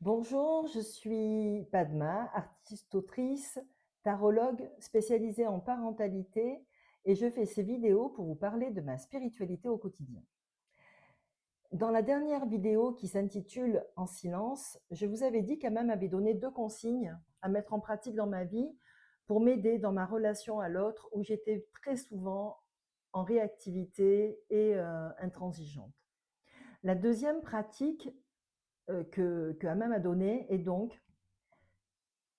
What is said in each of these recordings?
Bonjour, je suis Padma, artiste-autrice, tarologue spécialisée en parentalité et je fais ces vidéos pour vous parler de ma spiritualité au quotidien. Dans la dernière vidéo qui s'intitule En silence, je vous avais dit qu'Ama m'avait donné 2 consignes à mettre en pratique dans ma vie pour m'aider dans ma relation à l'autre où j'étais très souvent en réactivité et intransigeante. La deuxième pratique que Ama m'a donnée est donc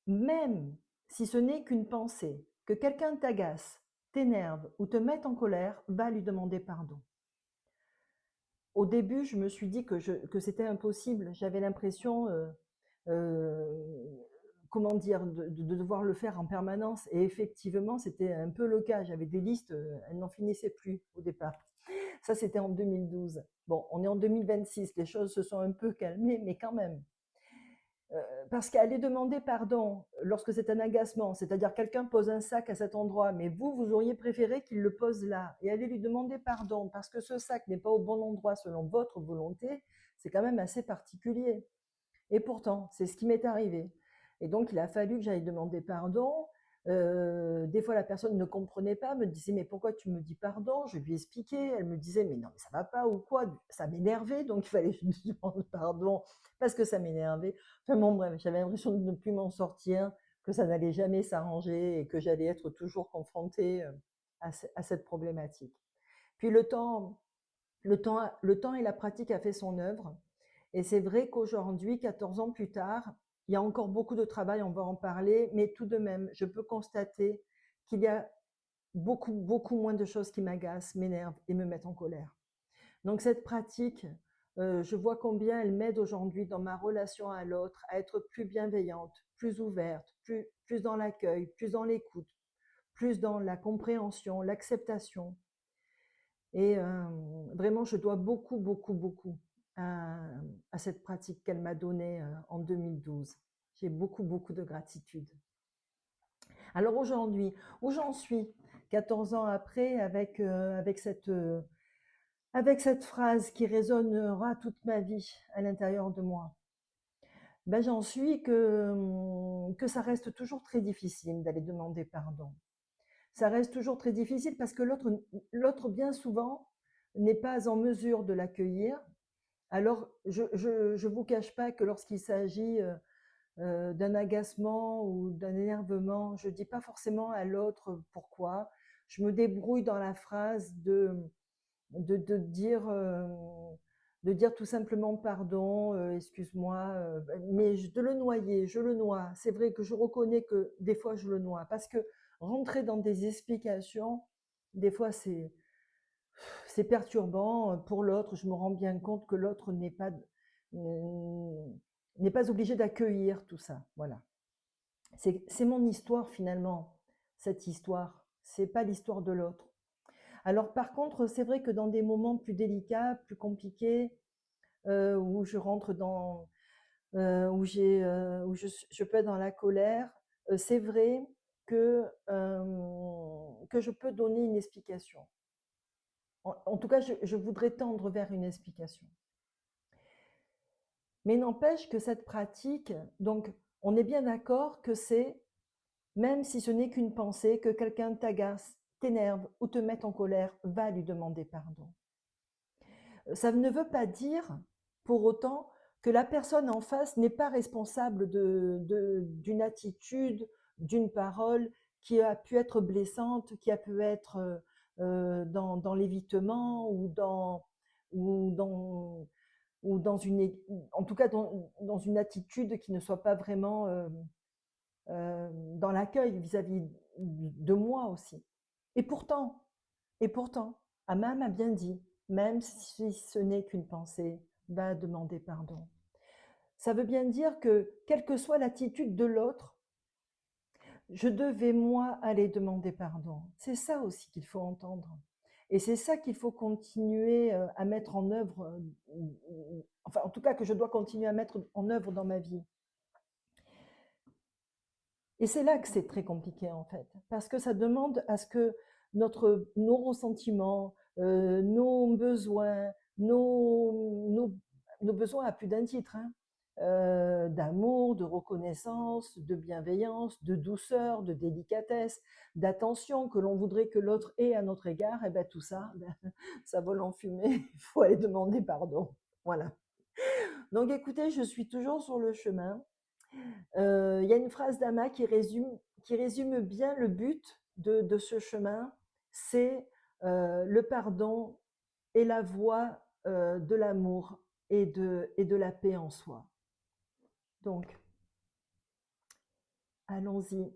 même si ce n'est qu'une pensée, que quelqu'un t'agace, t'énerve ou te mette en colère, va lui demander pardon. Au début, je me suis dit que c'était impossible. J'avais l'impression, comment dire, de devoir le faire en permanence. Et effectivement, c'était un peu le cas. J'avais des listes, elles n'en finissaient plus au départ. Ça, c'était en 2012. Bon, on est en 2026, les choses se sont un peu calmées, mais quand même. Parce qu'aller demander pardon lorsque c'est un agacement, c'est-à-dire quelqu'un pose un sac à cet endroit, mais vous auriez préféré qu'il le pose là, et aller lui demander pardon parce que ce sac n'est pas au bon endroit selon votre volonté, c'est quand même assez particulier. Et pourtant, c'est ce qui m'est arrivé. Et donc, il a fallu que j'aille demander pardon. Des fois, la personne ne comprenait pas, me disait mais pourquoi tu me dis pardon? Je lui expliquais, elle me disait mais non mais ça va pas ou quoi? Ça m'énervait, donc il fallait que je lui demande pardon parce que ça m'énervait. Enfin bon bref, j'avais l'impression de ne plus m'en sortir, que ça n'allait jamais s'arranger et que j'allais être toujours confrontée à cette problématique. Puis le temps et la pratique a fait son œuvre. Et c'est vrai qu'aujourd'hui, 14 ans plus tard, il y a encore beaucoup de travail, on va en parler, mais tout de même, je peux constater qu'il y a beaucoup, beaucoup moins de choses qui m'agacent, m'énervent et me mettent en colère. Donc cette pratique, je vois combien elle m'aide aujourd'hui dans ma relation à l'autre, à être plus bienveillante, plus ouverte, plus dans l'accueil, plus dans l'écoute, plus dans la compréhension, l'acceptation. Et vraiment, je dois beaucoup, beaucoup, beaucoup à, à cette pratique qu'elle m'a donnée en 2012. J'ai beaucoup, beaucoup de gratitude. Alors aujourd'hui, où j'en suis, 14 ans après, avec cette phrase qui résonnera toute ma vie à l'intérieur de moi, ben j'en suis que ça reste toujours très difficile d'aller demander pardon. Ça reste toujours très difficile parce que l'autre bien souvent, n'est pas en mesure de l'accueillir. Alors, je vous cache pas que lorsqu'il s'agit d'un agacement ou d'un énervement, je dis pas forcément à l'autre pourquoi. Je me débrouille dans la phrase de dire tout simplement pardon, excuse-moi, mais de le noyer, je le noie. C'est vrai que je reconnais que des fois je le noie parce que rentrer dans des explications, des fois c'est perturbant pour l'autre. Je me rends bien compte que l'autre n'est pas obligé d'accueillir tout ça. Voilà. C'est mon histoire finalement, cette histoire. C'est pas l'histoire de l'autre. Alors par contre, c'est vrai que dans des moments plus délicats, plus compliqués, où je rentre dans, où je peux être dans la colère, c'est vrai que je peux donner une explication. En tout cas, je voudrais tendre vers une explication. Mais n'empêche que cette pratique, donc on est bien d'accord que c'est, même si ce n'est qu'une pensée, que quelqu'un t'agace, t'énerve ou te mette en colère, va lui demander pardon. Ça ne veut pas dire pour autant que la personne en face n'est pas responsable d'une attitude, d'une parole qui a pu être blessante, qui a pu être dans l'évitement ou dans, ou dans une, en tout cas dans une attitude qui ne soit pas vraiment dans l'accueil vis-à-vis de moi aussi. Et pourtant, et pourtant, Amma m'a bien dit, même si ce n'est qu'une pensée, va demander pardon. Ça veut bien dire que, quelle que soit l'attitude de l'autre, je devais moi aller demander pardon. C'est ça aussi qu'il faut entendre. Et c'est ça qu'il faut continuer à mettre en œuvre, enfin en tout cas que je dois continuer à mettre en œuvre dans ma vie. Et c'est là que c'est très compliqué en fait, parce que ça demande à ce que nos ressentiments, nos besoins, nos besoins à plus d'un titre, hein, d'amour, de reconnaissance, de bienveillance, de douceur, de délicatesse, d'attention que l'on voudrait que l'autre ait à notre égard, et bien tout ça, ben, ça vole en fumée, il faut aller demander pardon. Voilà. Donc écoutez, je suis toujours sur le chemin. Il y a une phrase d'Ama qui résume bien le but de ce chemin, c'est le pardon est la voie de l'amour et de la paix en soi. Donc, allons-y.